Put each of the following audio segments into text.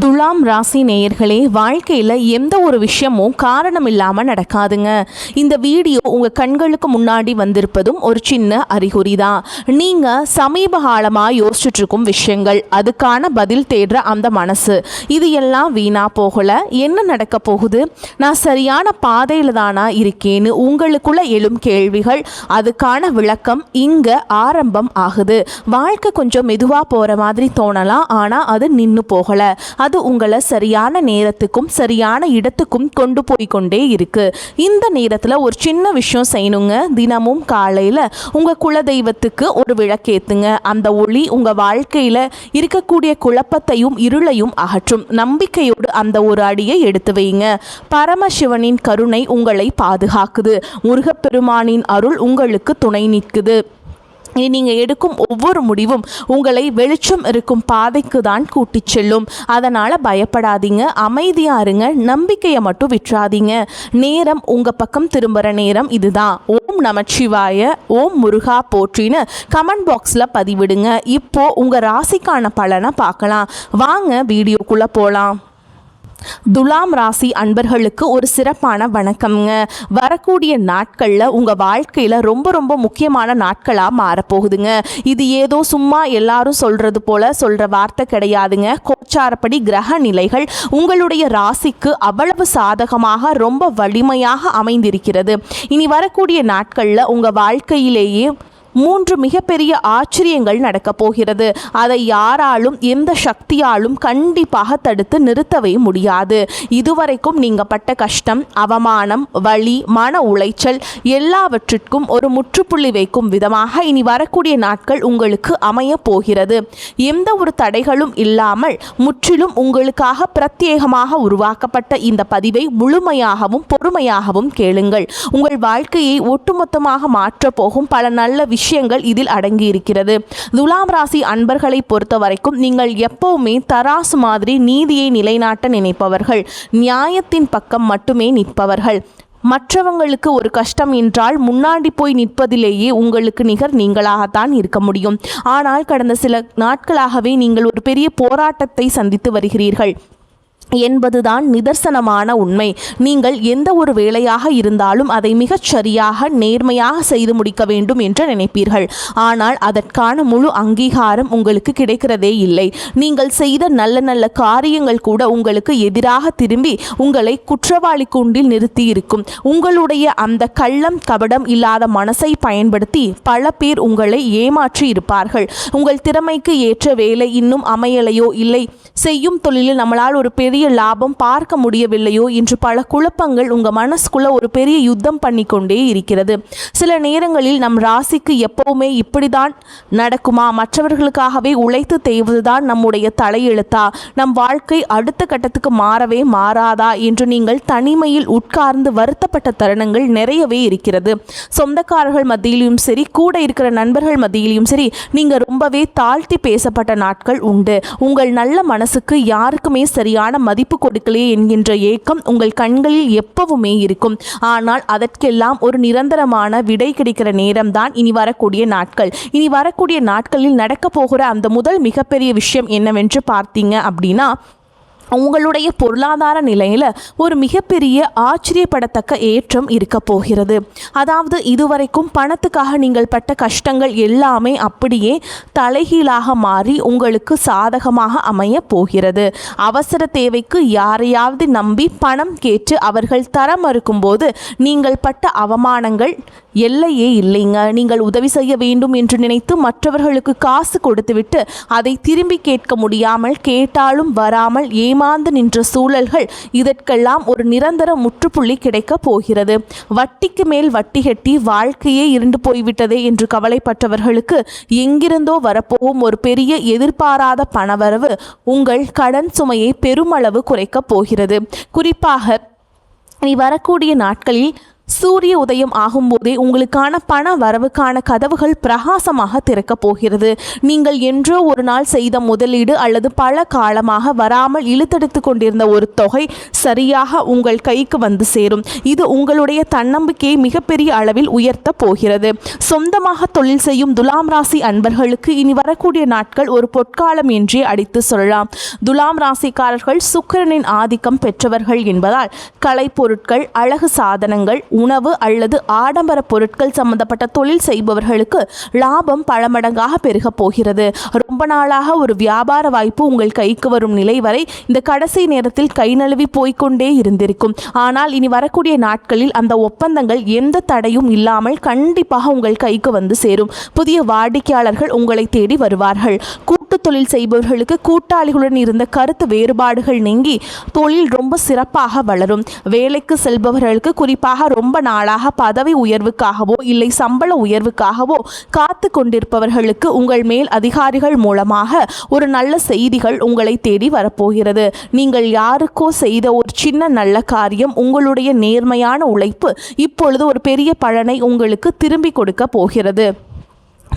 துலாம் ராசி நேயர்களே, வாழ்க்கையில் எந்த ஒரு விஷயமும் காரணம் இல்லாமல் நடக்காதுங்க. இந்த வீடியோ உங்கள் கண்களுக்கு முன்னாடி வந்திருப்பதும் ஒரு சின்ன அறிகுறி தான். நீங்கள் சமீப காலமாக யோசிச்சுட்டு இருக்கும் விஷயங்கள், அதுக்கான பதில் தேடுற அந்த மனசு, இது எல்லாம் வீணாக போகலை. என்ன நடக்க போகுது, நான் சரியான பாதையில் தானா இருக்கேன்னு உங்களுக்குள்ள எழும் கேள்விகள், அதுக்கான விளக்கம் இங்கே ஆரம்பம் ஆகுது. வாழ்க்கை கொஞ்சம் மெதுவாக போகிற மாதிரி தோணலாம், ஆனால் அது நின்று போகலை. அது உங்களை சரியான நேரத்துக்கும் சரியான இடத்துக்கும் கொண்டு போய் கொண்டே இருக்கு. இந்த நேரத்தில் ஒரு சின்ன விஷயம் செய்யணுங்க. தினமும் காலையில் உங்கள் குலதெய்வத்துக்கு ஒரு விளக்கேத்துங்க. அந்த ஒளி உங்கள் வாழ்க்கையில் இருக்கக்கூடிய குழப்பத்தையும் இருளையும் அகற்றும். நம்பிக்கையோடு அந்த ஒரு அடியை எடுத்து வைங்க. பரமசிவனின் கருணை உங்களை பாதுகாக்குது. முருகப்பெருமானின் அருள் உங்களுக்கு துணை நிற்குது. நீங்கள் எடுக்கும் ஒவ்வொரு முடிவும் உங்களை வெளிச்சம் இருக்கும் பாதைக்கு தான் கூட்டி செல்லும். அதனால் பயப்படாதீங்க, அமைதியாக இருங்க, நம்பிக்கையை மட்டும் விட்டுறாதீங்க. நேரம் உங்கள் பக்கம் திரும்புகிற நேரம் இதுதான். ஓம் நமச்சிவாய, ஓம் முருகா போற்றின்னு கமெண்ட் பாக்ஸில் பதிவிடுங்க. இப்போது உங்கள் ராசிக்கான பலனை பார்க்கலாம். வாங்க வீடியோக்குள்ளே போகலாம். துலாம் ராசி அன்பர்களுக்கு ஒரு சிறப்பான வணக்கம்ங்க. வரக்கூடிய நாட்களில் உங்கள் வாழ்க்கையில் ரொம்ப ரொம்ப முக்கியமான நாட்களாக மாறப்போகுதுங்க. இது ஏதோ சும்மா எல்லாரும் சொல்கிறது போல் சொல்கிற வார்த்தை கிடையாதுங்க. கோச்சாரப்படி கிரக நிலைகள் உங்களுடைய ராசிக்கு அவ்வளவு சாதகமாக ரொம்ப வலிமையாக அமைந்திருக்கிறது. இனி வரக்கூடிய நாட்களில் உங்கள் வாழ்க்கையிலேயே 3 மிகப்பெரிய ஆச்சரியங்கள் நடக்கப் போகிறது. அதை யாராலும் எந்த சக்தியாலும் கண்டிப்பாக தடுத்து நிறுத்தவே முடியாது. இதுவரைக்கும் நீங்கள் பட்ட கஷ்டம், அவமானம், வலி, மன உளைச்சல் எல்லாவற்றிற்கும் ஒரு முற்றுப்புள்ளி வைக்கும் விதமாக இனி வரக்கூடிய நாட்கள் உங்களுக்கு அமைய போகிறது. எந்த ஒரு தடைகளும் இல்லாமல் முற்றிலும் உங்களுக்காக பிரத்யேகமாக உருவாக்கப்பட்ட இந்த பதிவை முழுமையாகவும் பொறுமையாகவும் கேளுங்கள். உங்கள் வாழ்க்கையை ஒட்டுமொத்தமாக மாற்றப் போகும் பல நல்ல விஷயங்கள் இதில் அடங்கி இருக்கிறது. துலாம் ராசி அன்பர்களை பொறுத்த வரைக்கும் நீங்கள் எப்பவுமே தராசு மாதிரி நீதியை நிலைநாட்ட நினைப்பவர்கள், நியாயத்தின் பக்கம் மட்டுமே நிற்பவர்கள். மற்றவங்களுக்கு ஒரு கஷ்டம் என்றால் முன்னாடி போய் நிற்பதிலேயே உங்களுக்கு நிகர் நீங்களாகத்தான் இருக்க முடியும். ஆனால் கடந்த சில நாட்களாகவே நீங்கள் ஒரு பெரிய போராட்டத்தை சந்தித்து வருகிறீர்கள் என்பதுதான் நிதர்சனமான உண்மை. நீங்கள் எந்த ஒரு வேலையாக இருந்தாலும் அதை மிகச் சரியாக நேர்மையாக செய்து முடிக்க வேண்டும் என்று நினைப்பீர்கள். ஆனால் அதற்கான முழு அங்கீகாரம் உங்களுக்கு கிடைக்கிறதே இல்லை. நீங்கள் செய்த நல்ல நல்ல காரியங்கள் கூட உங்களுக்கு எதிராக திரும்பி உங்களை குற்றவாளி கூண்டில் நிறுத்தி இருக்கும். உங்களுடைய அந்த கள்ளம் கபடம் இல்லாத மனசை பயன்படுத்தி பல பேர் உங்களை ஏமாற்றி இருப்பார்கள். உங்கள் திறமைக்கு ஏற்ற வேலை இன்னும் அமையலையோ, இல்லை செய்யும் தொழிலில் நம்மளால் ஒரு பெரிய லாபம் பார்க்க முடியவில்லையோ என்று பல குழப்பங்கள் உங்கள் மனசுக்குள்ள ஒரு பெரிய யுத்தம் பண்ணிக்கொண்டே இருக்கிறது. சில நேரங்களில் நம் ராசிக்கு எப்பவுமே இப்படிதான் நடக்குமா, மற்றவர்களுக்காகவே உழைத்து தேய்வதுதான் நம்முடைய தலையெழுத்தா, நம் வாழ்க்கை அடுத்த கட்டத்துக்கு மாறவே மாறாதா என்று நீங்கள் தனிமையில் உட்கார்ந்து வருத்தப்பட்ட தருணங்கள் நிறையவே இருக்கிறது. சொந்தக்காரர்கள் மத்தியிலும் சரி, கூட இருக்கிற நண்பர்கள் மத்தியிலும் சரி, நீங்கள் ரொம்பவே தாழ்த்தி பேசப்பட்ட நாட்கள் உண்டு. உங்கள் நல்ல மனசுக்கு யாருக்குமே சரியான மதிப்பு கொடுக்கலையே என்கின்ற ஏக்கம் உங்கள் கண்களில் எப்பவுமே இருக்கும். ஆனால் அதற்கெல்லாம் ஒரு நிரந்தரமான விடை கிடைக்கிற நேரம்தான் இனி வரக்கூடிய நாட்கள். இனி வரக்கூடிய நாட்களில் நடக்க போகிற அந்த முதல் மிகப்பெரிய விஷயம் என்னவென்று பார்த்தீங்க அப்படின்னா, உங்களுடைய பொருளாதார நிலையில் ஒரு மிகப்பெரிய ஆச்சரியப்படத்தக்க ஏற்றம் இருக்க போகிறது. அதாவது இதுவரைக்கும் பணத்துக்காக நீங்கள் பட்ட கஷ்டங்கள் எல்லாமே அப்படியே தலைகீழாக மாறி உங்களுக்கு சாதகமாக அமைய போகிறது. அவசர தேவைக்கு யாரையாவது நம்பி பணம் கேட்டு அவர்கள் தர மறுக்கும்போது நீங்கள் பட்ட அவமானங்கள் எல்லையே இல்லைங்க. நீங்கள் உதவி செய்ய வேண்டும் என்று நினைத்து மற்றவர்களுக்கு காசு கொடுத்துவிட்டு அதை திரும்பி கேட்க முடியாமல், கேட்டாலும் வராமல் ஏமாந்து நின்ற சூழல்கள், இதற்கெல்லாம் ஒரு நிரந்தர முற்றுப்புள்ளி கிடைக்க போகிறது. வட்டிக்கு மேல் வட்டி கட்டி வாழ்க்கையே இருண்டு போய்விட்டதே என்று கவலைப்பட்டவர்களுக்கு எங்கிருந்தோ வரப்போகும் ஒரு பெரிய எதிர்பாராத பணவரவு உங்கள் கடன் சுமையை பெருமளவு குறைக்கப் போகிறது. குறிப்பாக இனி வரக்கூடிய நாட்களில் சூரிய உதயம் ஆகும்போதே உங்களுக்கான பண வரவுக்கான கதவுகள் பிரகாசமாக திறக்கப் போகிறது. நீங்கள் என்றோ ஒரு நாள் செய்த முதலீடு அல்லது பல காலமாக வராமல் இழுத்தெடுத்து கொண்டிருந்த ஒரு தொகை சரியாக உங்கள் கைக்கு வந்து சேரும். இது உங்களுடைய தன்னம்பிக்கையை மிகப்பெரிய அளவில் உயர்த்த போகிறது. சொந்தமாக தொழில் செய்யும் துலாம் ராசி அன்பர்களுக்கு இனி வரக்கூடிய நாட்கள் ஒரு பொற்காலம் என்றே அடித்து சொல்லலாம். துலாம் ராசிக்காரர்கள் சுக்கிரனின் ஆதிக்கம் பெற்றவர்கள் என்பதால் கலைப்பொருட்கள், அழகு சாதனங்கள், உணவு அல்லது ஆடம்பர பொருட்கள் சம்பந்தப்பட்ட தொழில் செய்பவர்களுக்கு லாபம் பல மடங்காக பெருக போகிறது. ரொம்ப நாளாக ஒரு வியாபார வாய்ப்பு உங்கள் கைக்கு வரும் நிலை வரை இந்த கடைசி நேரத்தில் கை நழுவி போய்கொண்டே இருந்திருக்கும். ஆனால் இனி வரக்கூடிய நாட்களில் அந்த ஒப்பந்தங்கள் எந்த தடையும் இல்லாமல் கண்டிப்பாக உங்கள் கைக்கு வந்து சேரும். புதிய வாடிக்கையாளர்கள் உங்களை தேடி வருவார்கள். கூட்டு தொழில் செய்பவர்களுக்கு கூட்டாளிகளுடன் இருந்த கருத்து வேறுபாடுகள் நீங்கி தொழில் ரொம்ப சிறப்பாக வளரும். வேலைக்கு செல்பவர்களுக்கு குறிப்பாக ரொம்ப நாளாக பதவி உயர்வுக்காகவோ இல்லை சம்பள உயர்வுக்காகவோ காத்து கொண்டிருப்பவர்களுக்கு உங்கள் மேல் அதிகாரிகள் மூலமாக ஒரு நல்ல செய்திகள் உங்களை தேடி வரப்போகிறது. நீங்கள் யாருக்கோ செய்த ஒரு சின்ன நல்ல காரியம், உங்களுடைய நேர்மையான உழைப்பு இப்பொழுது ஒரு பெரிய பலனை உங்களுக்கு திரும்பி கொடுக்க போகிறது.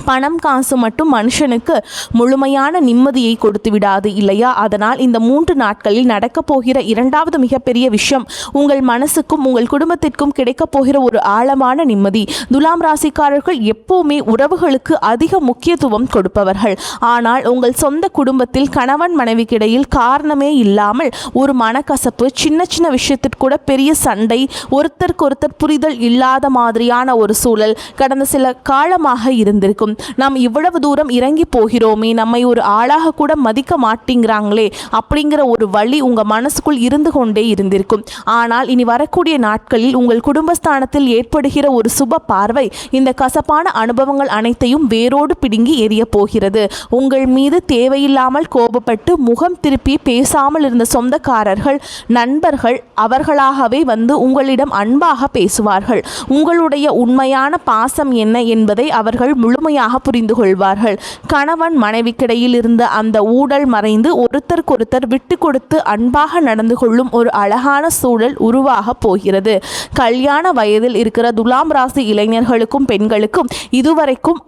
பணம் காசு மட்டும் மனுஷனுக்கு முழுமையான நிம்மதியை கொடுத்து விடாது இல்லையா? அதனால் இந்த 3 நாட்களில் நடக்கப் போகிற இரண்டாவது மிகப்பெரிய விஷயம் உங்கள் மனசுக்கும் உங்கள் குடும்பத்திற்கும் கிடைக்கப் போகிற ஒரு ஆழமான நிம்மதி. துலாம் ராசிக்காரர்கள் எப்பவுமே உறவுகளுக்கு அதிக முக்கியத்துவம் கொடுப்பவர்கள். ஆனால் உங்கள் சொந்த குடும்பத்தில் கணவன் மனைவிக்கிடையில் காரணமே இல்லாமல் ஒரு மனக்கசப்பு, சின்ன சின்ன விஷயத்திற்கு கூட பெரிய சண்டை, ஒருத்தருக்கொருத்தர் புரிதல் இல்லாத மாதிரியான ஒரு சூழல் கடந்த சில காலமாக இருந்திருக்கும். நாம் இவ்வளவு தூரம் இறங்கி போகிறோமே, நம்மை ஒரு ஆளாக கூட மதிக்க மாட்டேங்கிறாங்களே அப்படிங்கிற ஒரு வலி உங்க மனசுக்குள் இருந்து கொண்டே இருந்திருக்கும். ஆனால் இனி வரக்கூடிய நாட்களில் உங்கள் குடும்பஸ்தானத்தில் ஏற்படுகிற ஒரு சுப பார்வை இந்த கசப்பான அனுபவங்கள் அனைத்தையும் வேரோடு பிடுங்கி எரிய போகிறது. உங்கள் மீது தேவையில்லாமல் கோபப்பட்டு முகம் திருப்பி பேசாமல் இருந்த சொந்தக்காரர்கள், நண்பர்கள் அவர்களாகவே வந்து உங்களிடம் அன்பாக பேசுவார்கள். உங்களுடைய உண்மையான பாசம் என்ன என்பதை அவர்கள் முழுமையாக புரிந்து கொள்வார்கள். கணவன் மனைவிக்கிடையில் இருந்த அந்த ஊடல் மறைந்து ஒருத்தருக்கொருத்தர் விட்டு கொடுத்து அன்பாக நடந்து கொள்ளும் ஒரு அழகான சூழல் உருவாக போகிறது. கல்யாண வயதில் இருக்கிற துலாம் ராசி இளைஞர்களுக்கும் பெண்களுக்கும் இதுவரைக்கும்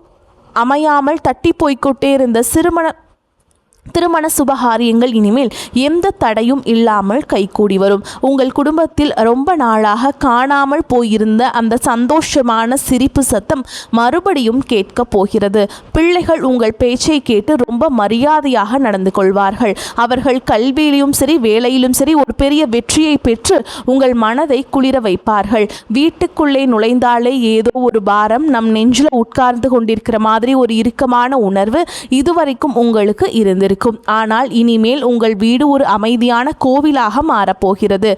அமையாமல் தட்டி போய்கொண்டே இருந்த திருமண சுபகாரியங்கள் இனிமேல் எந்த தடையும் இல்லாமல் கைகூடி வரும். உங்கள் குடும்பத்தில் ரொம்ப நாளாக காணாமல் போயிருந்த அந்த சந்தோஷமான சிரிப்பு சத்தம் மறுபடியும் கேட்க போகிறது. பிள்ளைகள் உங்கள் பேச்சை கேட்டு ரொம்ப மரியாதையாக நடந்து கொள்வார்கள். அவர்கள் கல்வியிலும் சரி வேலையிலும் சரி ஒரு பெரிய வெற்றியை பெற்று உங்கள் மனதை குளிர வைப்பார்கள். வீட்டுக்குள்ளே நுழைந்தாலே ஏதோ ஒரு பாரம் நம் நெஞ்சில் உட்கார்ந்து கொண்டிருக்கிற மாதிரி ஒரு இறுக்கமான உணர்வு இதுவரைக்கும் உங்களுக்கு இருந்திருக்கும். ஆனால் இனிமேல் உங்கள் வீடு ஒரு அமைதியான கோவிலாக மாறப்போகிறது.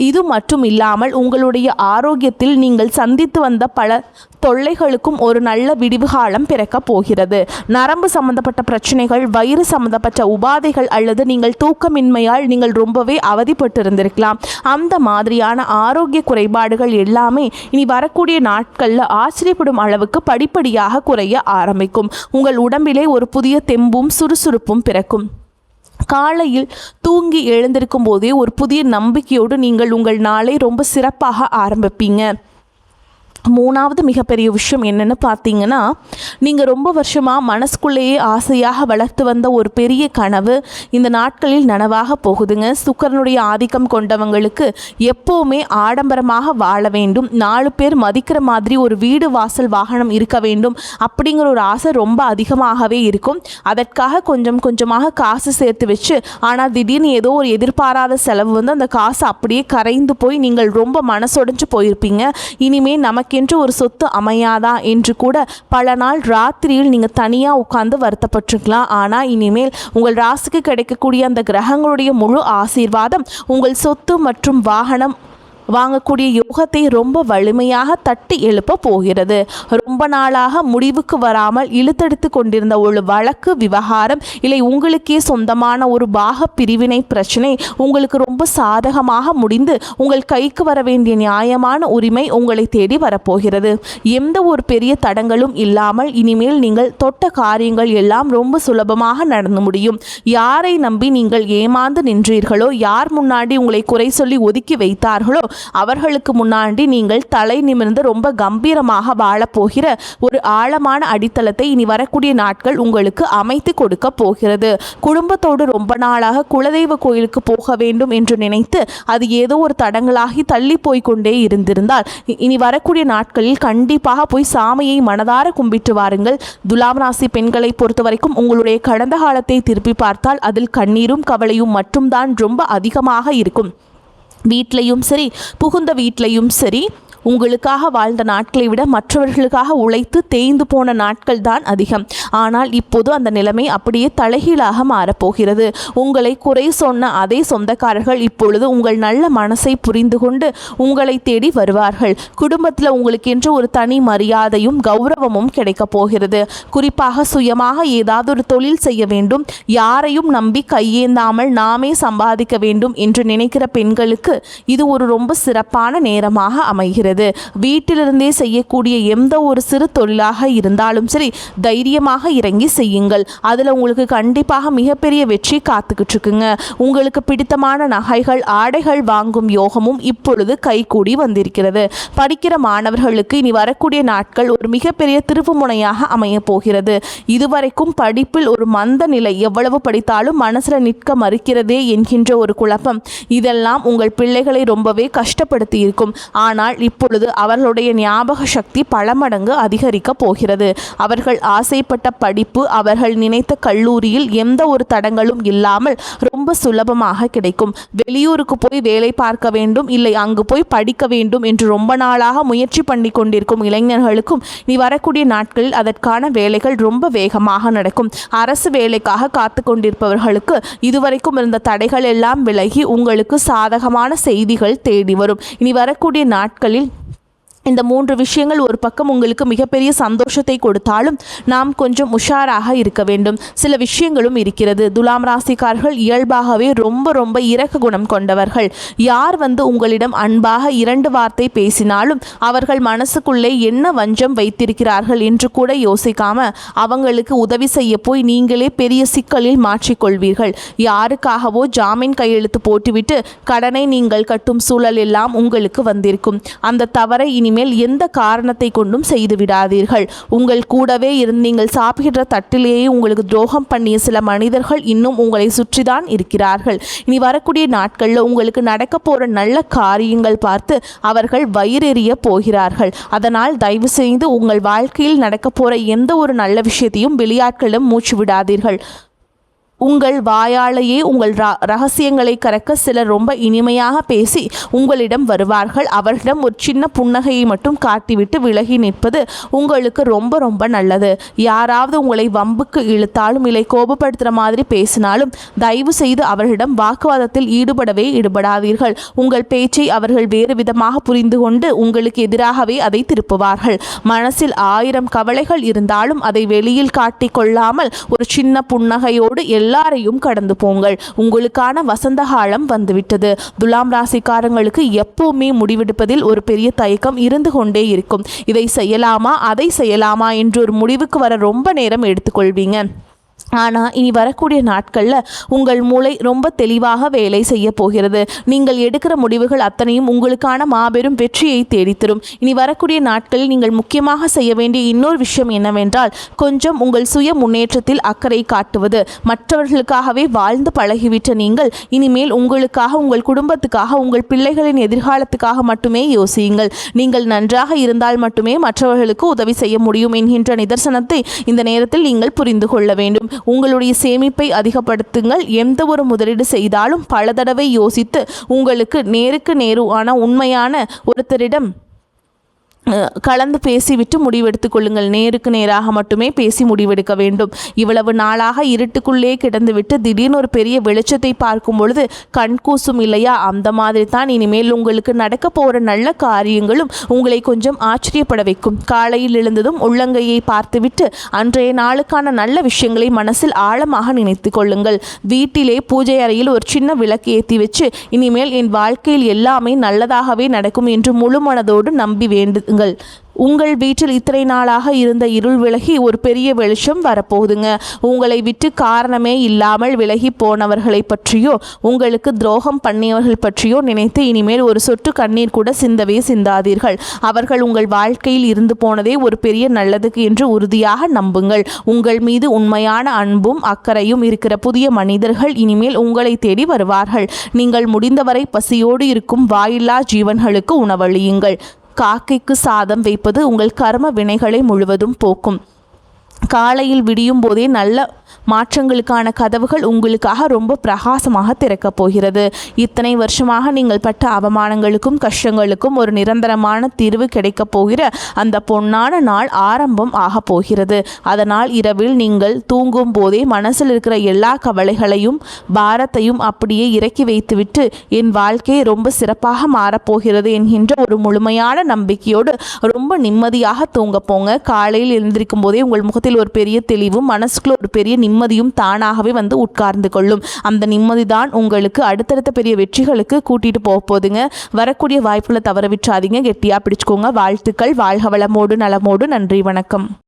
இது மட்டும் இல்லாமல் உங்களுடைய ஆரோக்கியத்தில் நீங்கள் சந்தித்து வந்த பல தொல்லைகளுக்கும் ஒரு நல்ல விடிவு காலம் பிறக்கப் போகிறது. நரம்பு சம்பந்தப்பட்ட பிரச்சனைகள், வயிறு சம்பந்தப்பட்ட உபாதைகள் அல்லது நீங்கள் தூக்கமின்மையால் நீங்கள் ரொம்பவே அவதிப்பட்டிருந்திருக்கலாம். அந்த மாதிரியான ஆரோக்கிய குறைபாடுகள் எல்லாமே இனி வரக்கூடிய நாட்களில் ஆச்சரியப்படும் அளவுக்கு படிப்படியாக குறைய ஆரம்பிக்கும். உங்கள் உடம்பிலே ஒரு புதிய தெம்பும் சுறுசுறுப்பும் பிறக்கும். காலையில் தூங்கி எழுந்திருக்கும் போதே ஒரு புதிய நம்பிக்கையோடு நீங்கள் உங்கள் நாளை ரொம்ப சிறப்பாக ஆரம்பிப்பீங்க. 3வது மிகப்பெரிய விஷயம் என்னென்னு பார்த்தீங்கன்னா, நீங்கள் ரொம்ப வருஷமாக மனசுக்குள்ளேயே ஆசையாக வளர்த்து வந்த ஒரு பெரிய கனவு இந்த நாட்களில் நனவாக போகுதுங்க. சுக்கிரனுடைய ஆதிக்கம் கொண்டவங்களுக்கு எப்போவுமே ஆடம்பரமாக வாழ வேண்டும், 4 பேர் மதிக்கிற மாதிரி ஒரு வீடு வாசல் வாகனம் இருக்க வேண்டும் அப்படிங்கிற ஒரு ஆசை ரொம்ப அதிகமாகவே இருக்கும். அதற்காக கொஞ்சம் கொஞ்சமாக காசு சேர்த்து வச்சு, ஆனால் திடீர்னு ஏதோ ஒரு எதிர்பாராத செலவு வந்து அந்த காசு அப்படியே கரைந்து போய் நீங்கள் ரொம்ப மனசொடைஞ்சு போயிருப்பீங்க. இனிமேல் நமக்கு என்று ஒரு சொத்து அமையாதா என்று கூட பல நாள் ராத்திரியில் நீங்கள் தனியாக உட்கார்ந்து வருத்தப்பட்டிருக்கலாம். ஆனால் இனிமேல் உங்கள் ராசிக்கு கிடைக்கக்கூடிய அந்த கிரகங்களுடைய முழு ஆசீர்வாதம் உங்கள் சொத்து மற்றும் வாகனம் வாங்கக்கூடிய யோகத்தை ரொம்ப வலிமையாக தட்டி எழுப்ப போகிறது. ரொம்ப நாளாக முடிவுக்கு வராமல் இழுத்தெடுத்து கொண்டிருந்த ஒரு வழக்கு விவகாரம் இல்லை உங்களுக்கே சொந்தமான ஒரு பாக பிரிவினை பிரச்சனை உங்களுக்கு ரொம்ப சாதகமாக முடிந்து உங்கள் கைக்கு வர வேண்டிய நியாயமான உரிமை உங்களை தேடி வரப்போகிறது. எந்த ஒரு பெரிய தடங்களும் இல்லாமல் இனிமேல் நீங்கள் தொட்ட காரியங்கள் எல்லாம் ரொம்ப சுலபமாக நடந்து முடியும். யாரை நம்பி நீங்கள் ஏமாந்து நின்றீர்களோ, யார் முன்னாடி உங்களை குறை சொல்லி ஒதுக்கி வைத்தார்களோ அவர்களுக்கு முன்னாடி நீங்கள் தலை நிமிர்ந்து ரொம்ப கம்பீரமாக வாழப்போகிற ஒரு ஆழமான அடித்தளத்தை இனி வரக்கூடிய நாட்கள் உங்களுக்கு அமைத்து கொடுக்க போகிறது. குடும்பத்தோடு ரொம்ப நாளாக குலதெய்வ கோயிலுக்கு போக வேண்டும் என்று நினைத்து அது ஏதோ ஒரு தடங்களாகி தள்ளி போய்கொண்டே இருந்திருந்தால் இனி வரக்கூடிய நாட்களில் கண்டிப்பாக போய் சாமியை மனதார கும்பிட்டு வாருங்கள். துலாம் ராசி பெண்களை பொறுத்த வரைக்கும் உங்களுடைய கடந்த காலத்தை திருப்பி பார்த்தால் அதில் கண்ணீரும் கவலையும் மட்டும்தான் ரொம்ப அதிகமாக இருக்கும். வீட்லையும் சரி, புகுந்த வீட்லையும் சரி, உங்களுக்காக வாழ்ந்த நாட்களை விட மற்றவர்களுக்காக உழைத்து தேய்ந்து போன நாட்கள் தான் அதிகம். ஆனால் இப்போது அந்த நிலைமை அப்படியே தலைகீழாக மாறப்போகிறது. உங்களை குறை சொன்ன அதே சொந்தக்காரர்கள் இப்பொழுது உங்கள் நல்ல மனசை புரிந்து கொண்டு உங்களை தேடி வருவார்கள். குடும்பத்தில் உங்களுக்கென்று ஒரு தனி மரியாதையும் கௌரவமும் கிடைக்கப் போகிறது. குறிப்பாக சுயமாக ஏதாவது ஒரு தொழில் செய்ய வேண்டும், யாரையும் நம்பி கையேந்தாமல் நாமே சம்பாதிக்க வேண்டும் என்று நினைக்கிற பெண்களுக்கு இது ஒரு ரொம்ப சிறப்பான நேரமாக அமைகிறது. வீட்டிலிருந்தே செய்யக்கூடிய எந்த ஒரு சிறு தொழிலாக இருந்தாலும் சரி, தைரியமாக இறங்கி செய்யுங்கள். அதில் உங்களுக்கு கண்டிப்பாக மிகப்பெரிய வெற்றி காத்துக்கிட்டு இருக்குங்க. உங்களுக்கு பிடித்தமான நகைகள், ஆடைகள் வாங்கும் யோகமும் இப்பொழுது கைகூடி வந்திருக்கிறது. படிக்கிற மாணவர்களுக்கு இனி வரக்கூடிய நாட்கள் ஒரு மிகப்பெரிய திருப்புமுனையாக அமைய போகிறது. இதுவரைக்கும் படிப்பில் ஒரு மந்த நிலை, எவ்வளவு படித்தாலும் மனசில் நிற்க மறுக்கிறதே என்கின்ற ஒரு குழப்பம், இதெல்லாம் உங்கள் பிள்ளைகளை ரொம்பவே கஷ்டப்படுத்தி இருக்கும். ஆனால் இப்பொழுது அவர்களுடைய ஞாபக சக்தி பல மடங்கு அதிகரிக்க போகிறது. அவர்கள் ஆசைப்பட்ட படிப்பு அவர்கள் நினைத்த கல்லூரியில் எந்த ஒரு தடங்களும் இல்லாமல் ரொம்ப சுலபமாக கிடைக்கும். வெளியூருக்கு போய் வேலை பார்க்க வேண்டும், இல்லை அங்கு போய் படிக்க வேண்டும் என்று ரொம்ப நாளாக முயற்சி பண்ணி கொண்டிருக்கும் இளைஞர்களுக்கும் நீ வரக்கூடிய நாட்களில் அதற்கான வேலைகள் ரொம்ப வேகமாக நடக்கும். அரசு வேலைக்காக காத்து கொண்டிருப்பவர்களுக்கு இதுவரைக்கும் இருந்த தடைகள் எல்லாம் விலகி உங்களுக்கு சாதகமான செய்திகள் தேடி வரும். இனி வரக்கூடிய நாட்களில் இந்த 3 விஷயங்கள் ஒரு பக்கம் உங்களுக்கு மிகப்பெரிய சந்தோஷத்தை கொடுத்தாலும் நாம் கொஞ்சம் உஷாராக இருக்க வேண்டும். சில விஷயங்களும் இருக்கிறது. துலாம் ராசிக்காரர்கள் இயல்பாகவே ரொம்ப இரக்க குணம் கொண்டவர்கள். யார் உங்களிடம் அன்பாக 2 வார்த்தை பேசினாலும் அவர்கள் மனசுக்குள்ளே என்ன வஞ்சம் வைத்திருக்கிறார்கள் என்று கூட யோசிக்காம அவங்களுக்கு உதவி செய்ய போய் நீங்களே பெரிய சிக்கலில் மாற்றிக்கொள்வீர்கள். யாருக்காகவோ ஜாமீன் கையெழுத்து போட்டுவிட்டு கடனை நீங்கள் கட்டும் சூழல் எல்லாம் உங்களுக்கு வந்திருக்கும். அந்த தவறை இனிமேல் எந்த காரணத்தை கொண்டும் செய்து விடாதீர்கள். உங்கள் கூடவே இருந்து நீங்கள் சாப்பிடுற தட்டிலேயே உங்களுக்கு துரோகம் பண்ணிய சில மனிதர்கள் இன்னும் உங்களை சுற்றிதான் இருக்கிறார்கள். இனி வரக்கூடிய நாட்களில் உங்களுக்கு நடக்க போற நல்ல காரியங்கள் பார்த்து அவர்கள் வயிறெறிய போகிறார்கள். அதனால் தயவு செய்து உங்கள் வாழ்க்கையில் நடக்க போற எந்த ஒரு நல்ல விஷயத்தையும் வெளியாட்களிடம் மூச்சு விடாதீர்கள். உங்கள் வாயாலேயே உங்கள் ரகசியங்களை கறக்க சிலர் ரொம்ப இனிமையாக பேசி உங்களிடம் வருவார்கள். அவர்களிடம் ஒரு சின்ன புன்னகையை மட்டும் காட்டிவிட்டு விலகி நிற்பது உங்களுக்கு ரொம்ப நல்லது. யாராவது உங்களை வம்புக்கு இழுத்தாலும் இல்லை கோபப்படுத்துகிற மாதிரி பேசினாலும் தயவு செய்து அவர்களிடம் வாக்குவாதத்தில் ஈடுபடாதீர்கள். உங்கள் பேச்சை அவர்கள் வேறு விதமாக புரிந்து கொண்டு உங்களுக்கு எதிராகவே அதை திருப்புவார்கள். மனசில் 1000 கவலைகள் இருந்தாலும் அதை வெளியில் காட்டிக்கொள்ளாமல் ஒரு சின்ன புன்னகையோடு எல்லாரையும் கடந்து போங்கள். உங்களுக்கான வசந்த காலம் வந்துவிட்டது. துலாம் ராசிக்காரங்களுக்கு எப்பவுமே முடிவெடுப்பதில் ஒரு பெரிய தயக்கம் இருந்து கொண்டே இருக்கும். இதை செய்யலாமா அதை செய்யலாமா என்று ஒரு முடிவுக்கு வர ரொம்ப நேரம் எடுத்துக்கொள்வீங்க. ஆனால் இனி வரக்கூடிய நாட்களில் உங்கள் மூளை ரொம்ப தெளிவாக வேலை செய்ய போகிறது. நீங்கள் எடுக்கிற முடிவுகள் அத்தனையும் உங்களுக்கான மாபெரும் வெற்றியை தேடித்தரும். இனி வரக்கூடிய நாட்களில் நீங்கள் முக்கியமாக செய்ய வேண்டிய இன்னொரு விஷயம் என்னவென்றால் கொஞ்சம் உங்கள் சுய முன்னேற்றத்தில் அக்கறை காட்டுவது. மற்றவர்களுக்காகவே வாழ்ந்து பழகிவிட்ட நீங்கள் இனிமேல் உங்களுக்காக, உங்கள் குடும்பத்துக்காக, உங்கள் பிள்ளைகளின் எதிர்காலத்துக்காக மட்டுமே யோசியுங்கள். நீங்கள் நன்றாக இருந்தால் மட்டுமே மற்றவர்களுக்கு உதவி செய்ய முடியும் என்கின்ற நிதர்சனத்தை இந்த நேரத்தில் நீங்கள் புரிந்து கொள்ள வேண்டும். உங்களுடைய சேமிப்பை அதிகப்படுத்துங்கள். எந்த ஒரு முதலீடு செய்தாலும் பல தடவை யோசித்து உங்களுக்கு நேருக்கு நேரான உண்மையான ஒருத்தரிடம் கலந்து பேசிவிட்டு முடிவெடுத்துக் கொள்ளுங்கள். நேருக்கு நேராக மட்டுமே பேசி முடிவெடுக்க வேண்டும். இவ்வளவு நாளாக இருட்டுக்குள்ளே கிடந்துவிட்டு திடீர்னு ஒரு பெரிய வெளிச்சத்தை பார்க்கும் பொழுது கண்கூசும் இல்லையா? அந்த மாதிரி தான் இனிமேல் உங்களுக்கு நடக்க போகிற நல்ல காரியங்களும் உங்களை கொஞ்சம் ஆச்சரியப்பட வைக்கும். காலையில் எழுந்ததும் உள்ளங்கையை பார்த்துவிட்டு அன்றைய நாளுக்கான நல்ல விஷயங்களை மனசில் ஆழமாக நினைத்து கொள்ளுங்கள். வீட்டிலே பூஜை அறையில் ஒரு சின்ன விளக்கு ஏற்றி வச்சு இனிமேல் என் வாழ்க்கையில் எல்லாமே நல்லதாகவே நடக்கும் என்று முழு மனதோடு நம்பி வேண்டுங்கள். உங்கள் வீட்டில் இத்தனை நாளாக இருந்த இருள் விலகி ஒரு பெரிய வெளிச்சம் வரப்போகுதுங்க. உங்களை விட்டு காரணமே இல்லாமல் விலகி போனவர்களை பற்றியோ உங்களுக்கு துரோகம் பண்ணியவர்கள் பற்றியோ நினைத்து இனிமேல் ஒரு சொட்டு கண்ணீர் கூட சிந்தவே சிந்தாதீர்கள். அவர்கள் உங்கள் வாழ்க்கையில் இருந்து போனதே ஒரு பெரிய நல்லதுக்கு என்று உறுதியாக நம்புங்கள். உங்கள் மீது உண்மையான அன்பும் அக்கறையும் இருக்கிற புதிய மனிதர்கள் இனிமேல் உங்களை தேடி வருவார்கள். நீங்கள் முடிந்தவரை பசியோடு இருக்கும் வாயில்லா ஜீவன்களுக்கு உணவளியுங்கள். காக்கைக்கு சாதம் வைப்பது உங்கள் கர்ம வினைகளை முழுவதும் போக்கும். காலையில் விடியும் போதே நல்ல மாற்றங்களுக்கான கதவுகள் உங்களுக்காக ரொம்ப பிரகாசமாக திறக்கப் போகிறது. இத்தனை வருஷமாக நீங்கள் பட்ட அவமானங்களுக்கும் கஷ்டங்களுக்கும் ஒரு நிரந்தரமான தீர்வு கிடைக்கப் போகிற அந்த பொன்னான நாள் ஆரம்பம் ஆக போகிறது. அதனால் இரவில் நீங்கள் தூங்கும் போதே மனசில் இருக்கிற எல்லா கவலைகளையும் பாரத்தையும் அப்படியே இறக்கி வைத்துவிட்டு என் வாழ்க்கை ரொம்ப சிறப்பாக மாறப்போகிறது என்கின்ற ஒரு முழுமையான நம்பிக்கையோடு ரொம்ப நிம்மதியாக தூங்க போங்க. காலையில் எழுந்திருக்கும் போதே உங்கள் முகத்தில் ஒரு பெரிய தெளிவும் மனசுக்குள்ள ஒரு பெரிய நிம்மதியும் தானாகவே வந்து உட்கார்ந்து கொள்ளும். அந்த நிம்மதி தான் உங்களுக்கு அடுத்தடுத்த பெரிய வெற்றிகளுக்கு கூட்டிட்டு போகுதுங்க. வரக்கூடிய வாய்ப்புகளை தவற விட்டுறாதீங்க. கெட்டியா பிடிச்சுக்கோங்க. வாழ்த்துக்கள். வாழ்க வளமோடு நலமோடு. நன்றி, வணக்கம்.